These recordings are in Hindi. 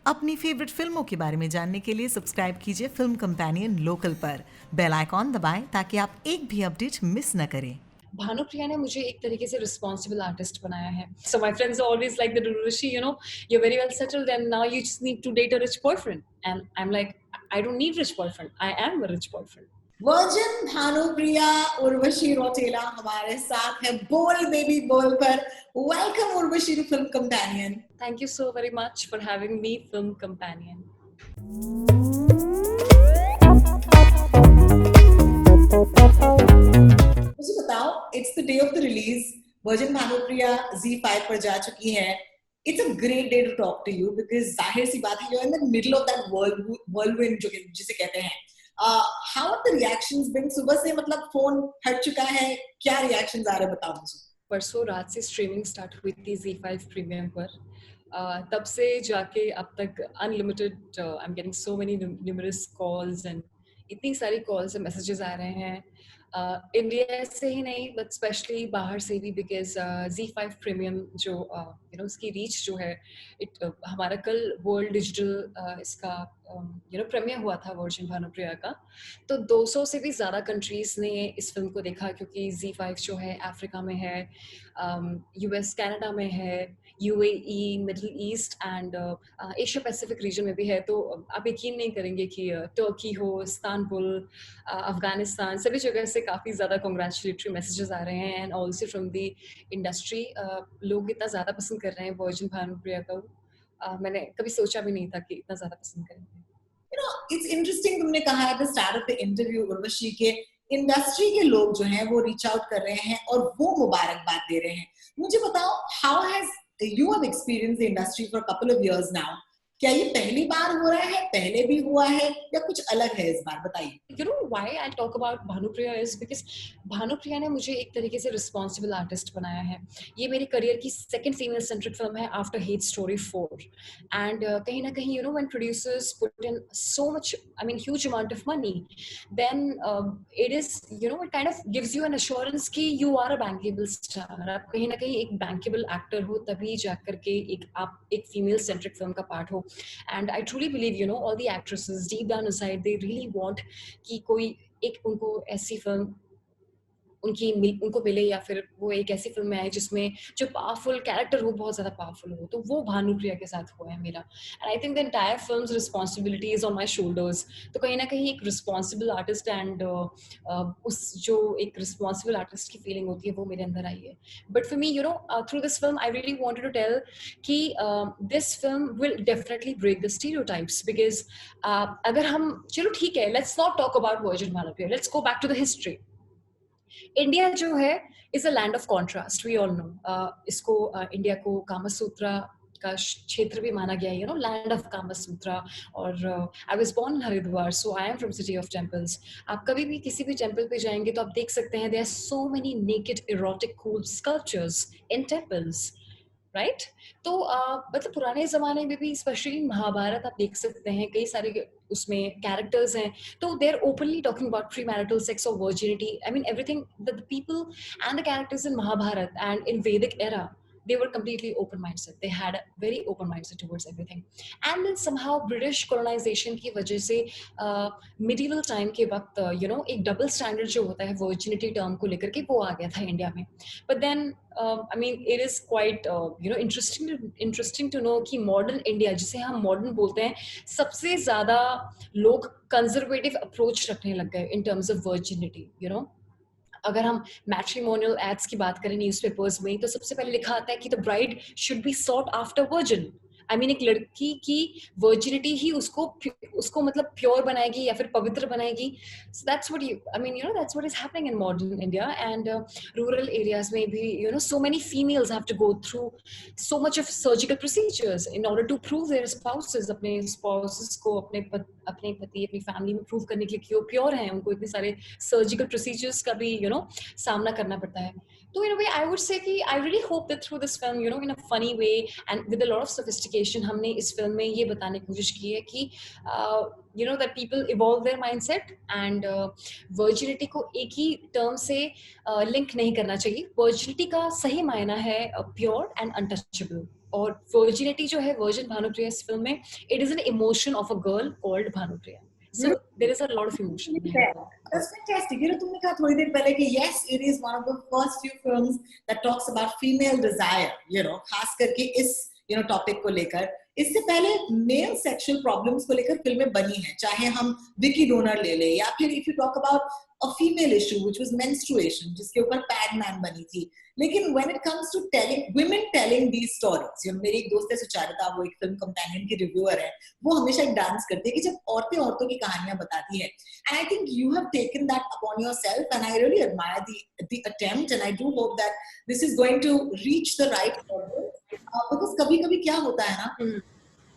अपनी फेवरेट फिल्मों के बारे में जानने के लिए सब्सक्राइब कीजिए फिल्म कंपेनियन लोकल पर। बेल आइकॉन दबाएं ताकि आप एक भी अपडेट मिस न करें। भानुप्रिया ने मुझे एक तरीके से रिस्पॉन्सिबल आर्टिस्ट बनाया है. So my friends are always like that, Urvashi, you're very well settled and now you just need to date a rich boyfriend. And I'm like, I don't need rich boyfriend. I am a rich boyfriend. Virgin Bhanupriya Urvashi Rautela हमारे साथ है बोल बेबी बोल पर. Welcome Urvashi to Film Companion. Thank you so very much for having me, film companion. मुझे बताओ, it's the day of the release. Virgin Bhanupriya Z5 पर जा चुकी है. It's a great day to talk to you because जाहिर सी बात है you're in the middle of that whirlwind जो जिसे कहते हैं. How have the reactions been? सुबह से मतलब फोन हट चुका है, क्या reactions आ रहे हैं बताओ मुझे. परसों रात से स्ट्रीमिंग स्टार्ट हुई थी Z5 प्रीमियम पर. तब से जाके अब तक unlimited I am getting so many numerous calls and इतनी सारी कॉल्स और मैसेजेस आ रहे हैं. इंडिया से ही नहीं बट स्पेशली बाहर से भी बिकॉज Z5 प्रीमियम जो उसकी रीच जो है हमारा कल वर्ल्ड डिजिटल इसका प्रीमियर हुआ था वर्जिन भानुप्रिया का. तो 200 से भी ज़्यादा कंट्रीज ने इस फिल्म को देखा क्योंकि Z5 जो है अफ्रीका में है, US कनाडा में है, UAE middle east and Asia Pacific region में भी है. तो आप यकीन नहीं करेंगे कि टर्की हो, इस्तांबुल, अफगानिस्तान, सभी जगह से काफ़ी ज़्यादा कॉन्ग्रेचुलेटरी मैसेजेस आ रहे हैं and also from the industry. लोग इतना ज़्यादा पसंद कर रहे हैं वर्जिन भानुप्रिया को. मैंने कभी सोचा भी नहीं था कि इतना ज़्यादा पसंद करेंगे. It's interesting, तुमने कहा at the start of the interview Urvashi के इंडस्ट्री के लोग जो हैं वो रीच आउट कर रहे हैं और वो मुबारकबाद दे रहे हैं. मुझे बताओ, how has you have experienced the industry for a couple of years now. क्या ये पहली बार हो रहा है, पहले भी हुआ है या कुछ अलग है इस बार, बताइए. Why I talk about Bhanupriya is because Bhanupriya ने मुझे एक तरीके से रिस्पॉन्सिबल आर्टिस्ट बनाया है. ये मेरी करियर की सेकंड फीमेल सेंट्रिक फिल्म है आफ्टर हेट स्टोरी 4 एंड कहीं ना कहीं when producers put in so much, I mean huge amount of money, then it is it kind of gives you an assurance कि you are a bankable star. आप कहीं ना कहीं एक bankable actor हो तभी जाकर के आप एक फीमेल सेंट्रिक फिल्म का पार्ट हो. And I truly believe all the actresses deep down inside they really want कि कोई एक उनको ऐसी फिल्म उनको मिले या फिर वो एक ऐसी फिल्म में आए जिसमें जो पावरफुल कैरेक्टर हो बहुत ज़्यादा पावरफुल हो. तो वो भानुप्रिया के साथ हुआ है मेरा. And I think the entire films responsibility is on my shoulders. तो कहीं ना कहीं एक रिस्पॉन्सिबल आर्टिस्ट एंड उस जो एक रिस्पॉन्सिबल आर्टिस्ट की फीलिंग होती है वो मेरे अंदर आई है. But for me through this film I really wanted to tell कि this film will definitely break the stereotypes because अगर हम चलो ठीक है, let's not talk about virgin Bhanupriya, let's go back to the history. India जो है is a land of contrast, we all know. इसको इंडिया को कामसूत्रा का क्षेत्र भी माना गया है, लैंड ऑफ कामसूत्रा. और I was born in Haridwar, so I am from city of temples. आप कभी भी किसी भी टेम्पल पे जाएंगे तो आप देख सकते हैं there are so many naked erotic cool sculptures in temples, right. तो मतलब पुराने ज़माने में भी स्पेशली महाभारत आप देख सकते हैं कई सारे उसमें कैरेक्टर्स हैं तो they are openly talking about pre marital sex और virginity. I mean everything the people and the characters in Mahabharata and in Vedic era they were completely open mindset. They had a very open mindset towards everything. And then somehow British colonization की वजह से medieval time के वक्त एक double standard जो होता है virginity term को लेकर के वो आ गया था इंडिया में. But then I mean it is quite interesting to know कि modern India जिसे हम modern बोलते हैं सबसे ज़्यादा लोग conservative approach रखने लग गए in terms of virginity. अगर हम मैट्रिमोनियल एड्स की बात करें न्यूज़पेपर्स में तो सबसे पहले लिखा आता है कि the bride should be sought after virgin. I mean एक लड़की की वर्जिनिटी ही उसको मतलब प्योर बनाएगी या फिर पवित्र बनाएगी. So that's what I mean that's what is happening in modern India and rural areas में भी so many females have to go through so much of surgical procedures in order to prove their spouses, अपने स्पाउसेस को अपने पति अपनी फैमिली में प्रूव करने के लिए कि वो प्योर हैं. उनको इतने सारे सर्जिकल प्रोसीजर्स का भी सामना करना पड़ता है. So in a way, I would say कि I really hope that through this film, in a funny way and with a lot of sophistication, हमने इस फिल्म में ये बताने की कोशिश की है कि that people evolve their mindset and virginity को एक ही term से link नहीं करना चाहिए. Virginity का सही मायना है pure and untouchable और वर्जिनिटी जो है वर्जिन भानुप्रिया इस फिल्म में, it is an emotion of a girl called Bhanupriya. So there is a lot of emotion behind it. That's fantastic. तुमने कहा थोड़ी देर पहले कि yes, it is one of the first few films that talks about female desire. खास करके इस टॉपिक को लेकर. इससे पहले मेल सेक्सुअल प्रॉब्लम्स को लेकर फिल्में बनी हैं, चाहे हम विकी डोनर ले ले, या फिर if you talk about a female issue which was menstruation, जिसके ऊपर पैडमैन बनी थी. लेकिन when it comes to telling women telling these stories, मेरी एक दोस्त है सुचारिता, वो एक फिल्म कंपेनियन की रिव्यूअर है, वो हमेशा एक डांस करती है कि जब औरतें औरतों की कहानियां बताती है. And I think you have taken that upon yourself, and I really admire the attempt, and I do hope that this is going to reach the right audience. Because कभी-कभी क्या होता है ना,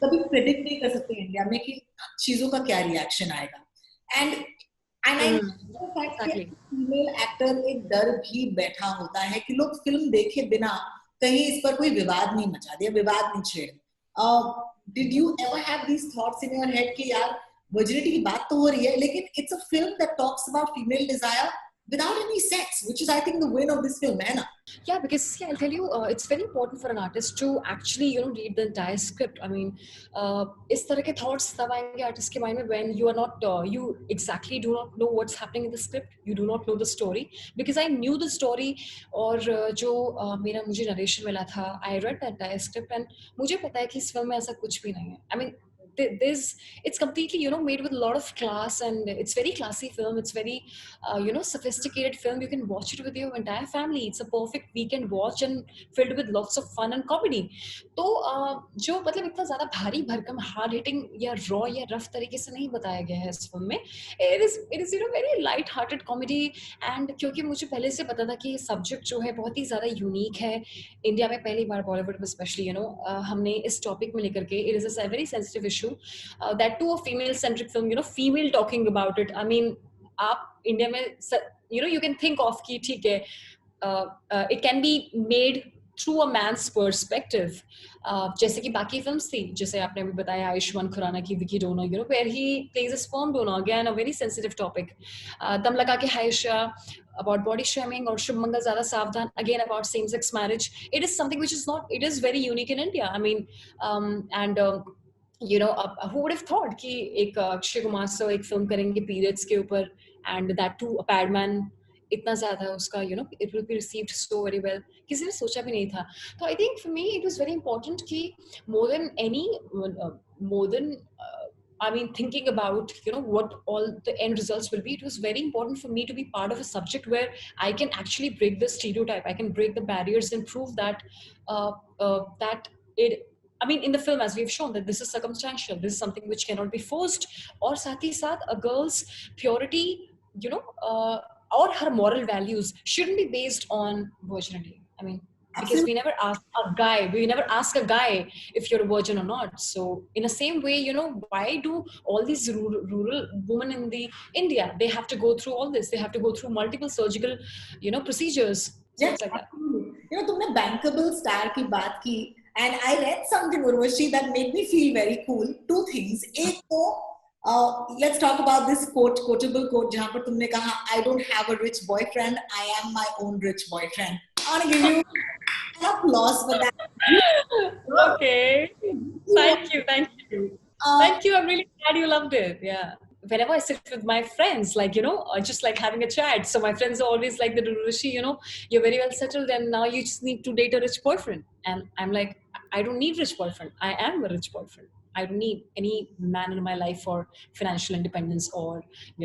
कभी प्रेडिक्ट नहीं कर सकते इंडिया में कि चीजों का क्या रिएक्शन आएगा. एंड आई फीमेल एक्टर एक डर भी बैठा होता है कि लोग फिल्म देखे बिना कहीं इस पर कोई विवाद नहीं मचा दिया, विवाद नहीं छेड़. Did you ever have these thoughts in your head कि यार वर्जिनिटी की बात तो हो रही है, लेकिन it's a film that talks about female desire without any sex, which is I think the win of this film, है ना? Yeah, because I'll tell you, it's very important for an artist to actually read the entire script. I mean, इस तरह के thoughts तब आएंगे artist के mind में when you are not you exactly do not know what's happening in the script, you do not know the story. Because I knew the story, और जो मुझे narration मिला था, I read the entire script, and मुझे पता है कि इस film में ऐसा कुछ भी नहीं है. I mean, it's completely made with a lot of class, and it's very classy film. It's very sophisticated film. You can watch it with your entire family. It's a perfect weekend watch and filled with lots of fun and comedy. तो जो मतलब इतना ज़्यादा भारी भरकम हार्ड हिटिंग या रॉ या रफ तरीके से नहीं बताया गया है इस फिल्म में. it is very light hearted comedy. And क्योंकि मुझे पहले से पता था कि ये सब्जेक्ट जो है बहुत ही ज़्यादा यूनिक है, इंडिया में पहली बार बॉलीवुड में स्पेशली हमने इस टॉपिक में लेकर के, it is a very sensitive issue. That too a female centric film, female talking about it. I mean, आप इंडिया में you can think of कि ठीक है, it can be made through a man's perspective, जैसे कि बाकी फिल्म्स थी, जैसे आपने अभी बताया आयुष्मान खुराना की Vicky donor, where he plays a sperm donor, again a very sensitive topic. दम लगा के हाइशा about body shaming, और शुभ मंगल ज़्यादा सावधान, again about same sex marriage. It is something which is not, it is very unique in India. I mean, and who would have thought कि एक अक्षय कुमार से एक फिल्म करेंगे पीरियड्स के ऊपर, and that too a Padman इतना ज़्यादा उसका it will be received so very well, किसी ने सोचा भी नहीं था. तो I think for me it was very important कि more than I mean thinking about what all the end results will be, it was very important for me to be part of a subject where I can actually break the stereotype, I can break the barriers and prove that that it, I mean, in the film, as we've shown, that this is circumstantial. This is something which cannot be forced. और साथ ही साथ a girl's purity, or her moral values shouldn't be based on virginity. I mean, because we never ask a guy if you're a virgin or not. So, in the same way, why do all these rural women in the India, they have to go through all this? They have to go through multiple surgical, procedures. So it's like that. तुमने bankable star की बात की. And I read something, Urvashi, that made me feel very cool. Two things. एक तो, let's talk about this quotable quote, जहाँ पर तुमने कहा, I don't have a rich boyfriend, I am my own rich boyfriend. I want to give you an applause for that. Okay. Thank you. Thank you. I'm really glad you loved it. Yeah. Whenever I sit with my friends, just like having a chat. So my friends are always like, Urvashi, you're very well settled and now you just need to date a rich boyfriend. And I'm like, I don't need rich boyfriend. I am a rich boyfriend. I don't need any man in my life for financial independence or, I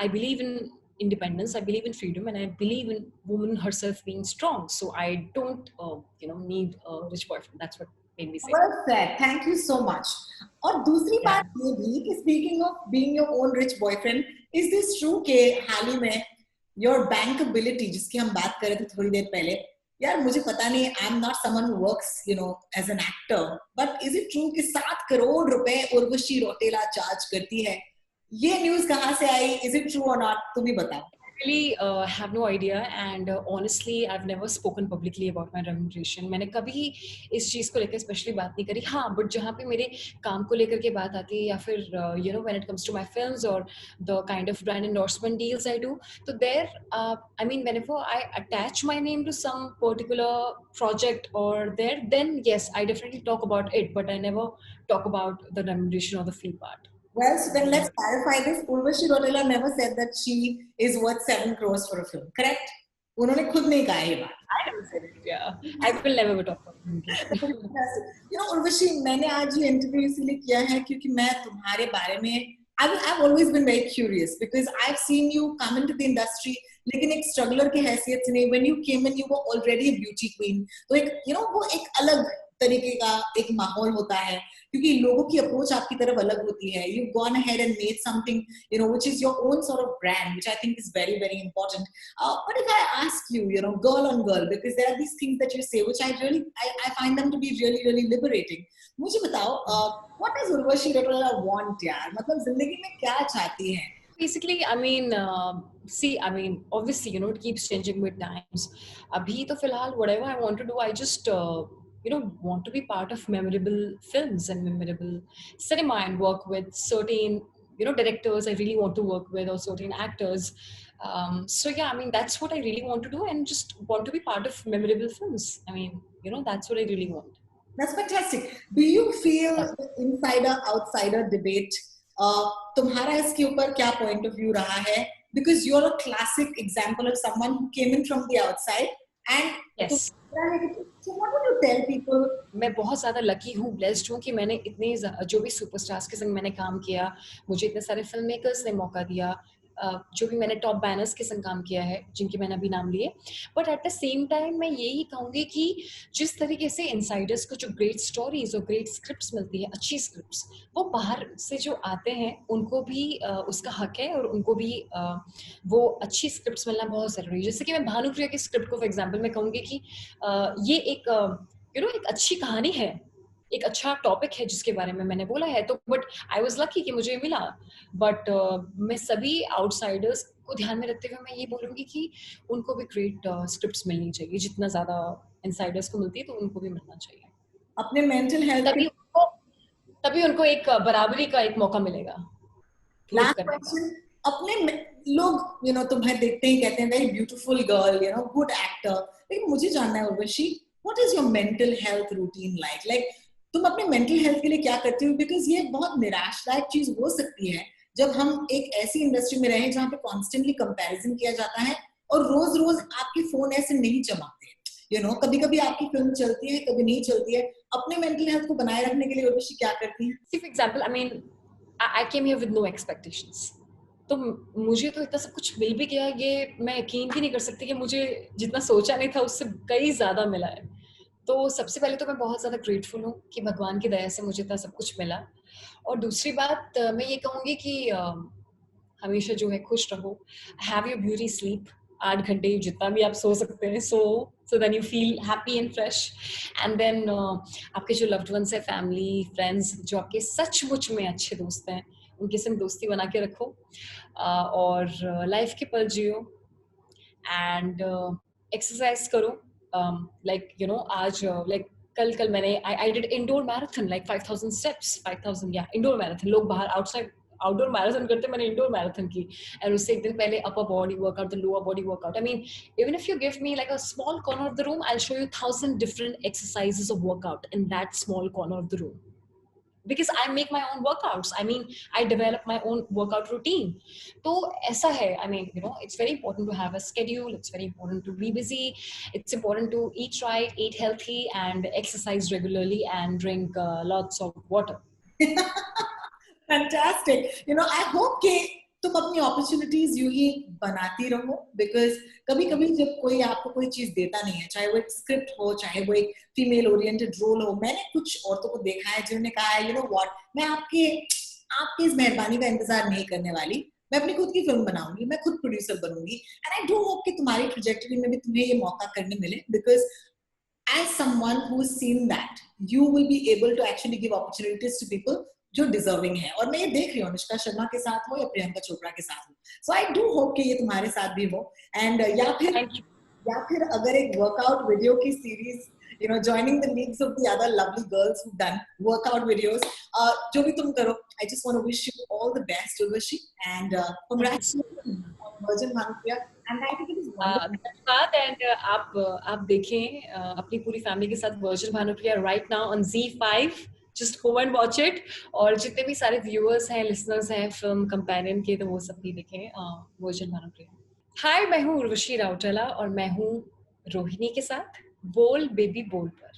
believe in independence. I believe in freedom, and I believe in woman herself being strong. So I don't, need a rich boyfriend. That's what made me say. Well said. Thank you so much. और दूसरी बात ये भी कि speaking of being your own rich boyfriend, is this true कि हाल ही में your bankability, जिसकी हम बात कर रहे थे थोड़ी देर पहले, यार मुझे पता नहीं, I'm not someone who works, as an actor, but is it true कि 7 करोड़ रुपए उर्वशी रौतेला चार्ज करती है? ये न्यूज़ कहाँ से आई? Is it true or not? तुम ही बताओ. really have no idea, and honestly I've never spoken publicly about my remuneration. मैंने कभी इस चीज़ को लेकर स्पेशली बात नहीं करी. हाँ, बट जहाँ पे मेरे काम को लेकर के बात आती है, या फिर when it comes to my films or the kind of brand endorsement deals I do, so there I mean whenever I attach my name to some particular project or there, then yes, I definitely talk about it, but I never talk about the remuneration or the fee part. Well, so then let's clarify this. Urvashi Rotela never said that she is worth 7 crores for a film, correct? उन्होंने खुद नहीं कहा ये बात. I never said it. Yeah, I will never talk about remuneration. Urvashi, मैंने आज ये इंटरव्यू इसलिए किया है क्योंकि मैं तुम्हारे बारे में I've always been very curious because I've seen you come into the industry, लेकिन एक स्ट्रगलर की हैसियत से नहीं. When you came in, you were already a beauty queen. तो एक वो एक अलग तरीके का एक माहौल होता है क्योंकि लोगों की अप्रोच आपकी तरफ अलग होती है. You've gone ahead and made something, which is your own sort of brand, which I think is very, very important. But if I ask you, girl on girl, because there are these things that you say, which I find them to be really, really liberating. मुझे बताओ, what does Urvashi Rotela want, यार? मतलब जिंदगी में क्या चाहती है? Basically, I mean, obviously, it keeps changing with times. Abhi to filhal, whatever I want to do, I just, want to be part of memorable films and memorable cinema and work with certain, directors I really want to work with or certain actors. So yeah, I mean, that's what I really want to do and just want to be part of memorable films. I mean, that's what I really want. That's fantastic. Do you feel the insider-outsider debate? तुम्हारा इसके ऊपर क्या point of view रहा है? Because you're a classic example of someone who came in from the outside and yes. So what would you tell people? मैं बहुत ज़्यादा लकी हूँ, ब्लेस्ड हूँ कि मैंने इतने जो भी सुपरस्टार्स के संग मैंने काम किया, मुझे इतने सारे फिल्म मेकर्स ने मौका दिया, जो भी मैंने टॉप बैनर्स के संग काम किया है जिनके मैंने अभी नाम लिए. But at the same time मैं यही कहूँगी कि जिस तरीके से इनसाइडर्स को जो ग्रेट स्टोरीज और ग्रेट स्क्रिप्ट्स मिलती है, अच्छी स्क्रिप्ट्स, वो बाहर से जो आते हैं उनको भी उसका हक है और उनको भी वो अच्छी स्क्रिप्ट्स मिलना बहुत ज़रूरी है. जैसे कि मैं भानुप्रिया की स्क्रिप्ट को फॉर एग्जाम्पल मैं कहूँगी कि ये एक एक अच्छी कहानी है, एक अच्छा टॉपिक है जिसके बारे में मैंने बोला है, तो बट आई वाज लकी कि मुझे मिला. बट मैं सभी आउटसाइडर्स को ध्यान में रखते हुए मैं ये बोलूँगी कि उनको भी ग्रेट स्क्रिप्ट्स मिलनी चाहिए. जितना ज़्यादा इनसाइडर्स को मिलती है तो उनको भी मिलना चाहिए. अपने मेंटल हेल्थ तभी उनको एक बराबरी का एक मौका मिलेगा. लास्ट क्वेश्चन, अपने लोग तुम्हें देखते ही कहते हैं very beautiful girl, good actor, लेकिन मुझे जानना है Urvashi, what is your mental health routine like तुम अपने मेंटल हेल्थ के लिए क्या करती हो? बिकॉज ये बहुत निराशदायक चीज हो सकती है जब हम एक ऐसी इंडस्ट्री में रहें जहाँ पे कॉन्स्टेंटली कंपैरिजन किया जाता है और रोज रोज आपके फोन ऐसे नहीं चमकते. कभी कभी आपकी फिल्म चलती है, कभी नहीं चलती है. अपने मेंटल हेल्थ को बनाए रखने के लिए उर्वशी क्या करती है? For example, I mean I came here with no expectations, तो मुझे तो इतना सब कुछ मिल भी गया, ये मैं यकीन भी नहीं कर सकती कि मुझे जितना सोचा नहीं था उससे कई ज़्यादा मिला है. तो सबसे पहले तो मैं बहुत ज़्यादा ग्रेटफुल हूँ कि भगवान की दया से मुझे इतना सब कुछ मिला. और दूसरी बात मैं ये कहूँगी कि हमेशा जो है खुश रहो, हैव योर ब्यूटी स्लीप, 8 घंटे जितना भी आप सो सकते हैं so then you feel happy and fresh. And then आपके जो लव्ड वंस है, फैमिली, फ्रेंड्स, जो आपके सचमुच में अच्छे दोस्त हैं, उनके संग दोस्ती बना के रखो और लाइफ के पल जियो एंड एक्सरसाइज करो. आज कल मैंने I did indoor marathon 5000 steps, 5000 indoor marathon. लोग बाहर आउटडोर मैराथन करते, मैंने इंडोर मैराथन की. और उससे एक दिन पहले upper body workout, the lower body workout. I mean even if you give me like a small corner of the room, I will show you 1000 different exercises of workout in that small corner of the room. Because I make my own workouts. I mean, I develop my own workout routine. तो ऐसा है. I mean, it's very important to have a schedule. It's very important to be busy. It's important to eat right, eat healthy, and exercise regularly and drink lots of water. Fantastic. I hope कि तुम अपनी अपॉर्चुनिटीज यूं ही बनाती रहो, बिकॉज कभी कभी जब कोई आपको कोई चीज देता नहीं है, चाहे वो एक स्क्रिप्ट हो, चाहे वो एक फीमेल ओरिएंटेड रोल हो. मैंने कुछ औरतों को देखा है जिन्होंने कहा है व्हाट, मैं आपके इस मेहरबानी का इंतजार नहीं करने वाली, मैं अपनी खुद की फिल्म बनाऊंगी, मैं खुद प्रोड्यूसर बनूंगी. एंड आई डू होप कि तुम्हारी ट्रैजेक्टरी में भी तुम्हें ये मौका करने मिले, because as someone who's seen that, you will be able to actually give opportunities to people जो डिजर्विंग है, और मैं ये देख रही हूँ अनुष्का शर्मा के साथ हो या प्रियंका चोपड़ा के साथ हो, सो आई डू होप कि ये तुम्हारे साथ भी हो। And thank you. या फिर अगर एक वर्कआउट वीडियो की series, you know, joining the leagues of the other lovely girls who've done workout videos, जो भी तुम करो, I just want to wish you all the best, Urvashi, and congratulations on Virgin Bhanupriya, and I think it is wonderful. धन्यवाद। एंड आप देखें अपनी पूरी फैमिली के साथ virgin Bhanupriya right now on Z5, just go and watch it. और जितने भी सारे व्यूअर्स हैं, लिसनर्स हैं फिल्म कंपेनियन के, तो वो सब भी देखें वर्जिन भानुप्रिया। हाय, मैं हूँ उर्वशी राउटेला और मैं हूँ रोहिणी के साथ बोल बेबी बोल पर।